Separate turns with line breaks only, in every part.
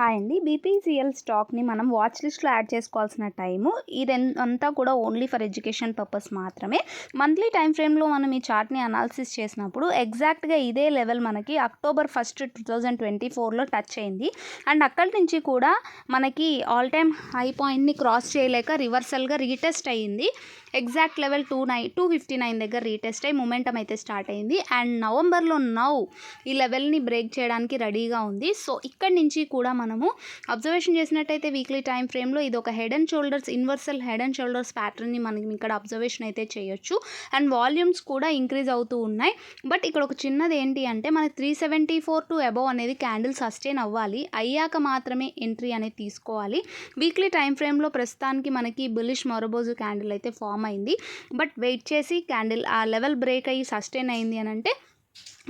Hi అండి. BPCL స్టాక్‌ని మనం watch లిస్ట్‌లో యాడ్ చేసుకోవాల్సిన టైము అంతా కూడా ఓన్లీ ఫర్ ఎడ్యుకేషన్ పర్పస్ మాత్రమే. మంత్లీ టైమ్ ఫ్రేమ్‌లో మనం ఈ చార్ట్‌ని అనాలిసిస్ చేసినప్పుడు ఎగ్జాక్ట్‌గా ఇదే లెవెల్ మనకి అక్టోబర్ 1, 2024లో టచ్ అయింది. అండ్ అక్కడి నుంచి కూడా మనకి ఆల్ టైమ్ హై పాయింట్‌ని క్రాస్ చేయలేక రివర్సల్‌గా రీటెస్ట్ అయ్యింది. ఎగ్జాక్ట్ లెవెల్ 259 దగ్గర రీటెస్ట్ అయ్యి మొమెంటం అయితే స్టార్ట్ అయింది. అండ్ నవంబర్లో ఈ లెవెల్ని బ్రేక్ చేయడానికి రెడీగా ఉంది. సో ఇక్కడి నుంచి కూడా మనము అబ్జర్వేషన్ చేసినట్టయితే వీక్లీ టైం ఫ్రేమ్లో ఇది ఒక head and shoulders inverse head and shoulders ప్యాటర్న్ని మనం ఇక్కడ అబ్జర్వేషన్ అయితే చేయొచ్చు. అండ్ వాల్యూమ్స్ కూడా ఇంక్రీజ్ అవుతూ ఉన్నాయి. బట్ ఇక్కడ ఒక చిన్నది ఏంటి అంటే మనకి 374 టు అబవ్ అనేది క్యాండిల్ సస్టైన్ అవ్వాలి, అయ్యాక మాత్రమే ఎంట్రీ అనేది తీసుకోవాలి. వీక్లీ టైం ఫ్రేమ్లో ప్రస్తుతానికి మనకి బుల్లిష్ మొరబోజు క్యాండిల్ అయితే ఫామ్ అయింది. బట్ వెయిట్ చేసి క్యాండిల్ ఆ లెవెల్ బ్రేక్ అయ్యి సస్టైన్ అయింది అని అంటే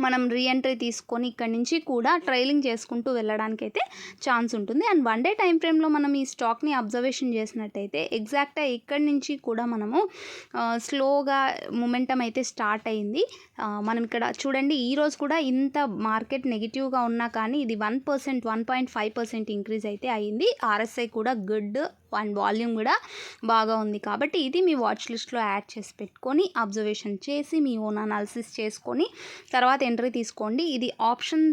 మనం రీఎంట్రీ తీసుకొని ఇక్కడి నుంచి కూడా ట్రైలింగ్ చేసుకుంటూ వెళ్ళడానికి అయితే ఛాన్స్ ఉంటుంది. అండ్ వన్ డే టైం ఫ్రేమ్లో మనం ఈ స్టాక్ని అబ్జర్వేషన్ చేసినట్టయితే ఎగ్జాక్ట్గా ఇక్కడి నుంచి కూడా మనము స్లోగా మొమెంటం అయితే స్టార్ట్ అయింది. మనం ఇక్కడ చూడండి, ఈరోజు కూడా ఇంత మార్కెట్ నెగిటివ్గా ఉన్నా కానీ ఇది 1%, 1.5% ఇంక్రీజ్ అయితే అయింది. ఆర్ఎస్ఐ కూడా గుడ్ అండ్ వాల్యూమ్ కూడా బాగా ఉంది. కాబట్టి ఇది మీ వాచ్ లిస్ట్లో యాడ్ చేసి పెట్టుకొని అబ్జర్వేషన్ చేసి మీ ఓన్ అనాలిసిస్ చేసుకొని తర్వాత ఎంట్రీ తీసుకోండి. ఇది ఆప్షన్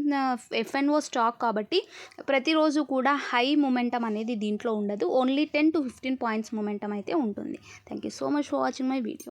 ఎఫ్ఎన్ఓ స్టాక్ కాబట్టి ప్రతిరోజు కూడా హై మొమెంటం అనేది దీంట్లో ఉండదు. ఓన్లీ 10 to 15 పాయింట్స్ మొమెంటం అయితే ఉంటుంది. Thank you so much for watching my video.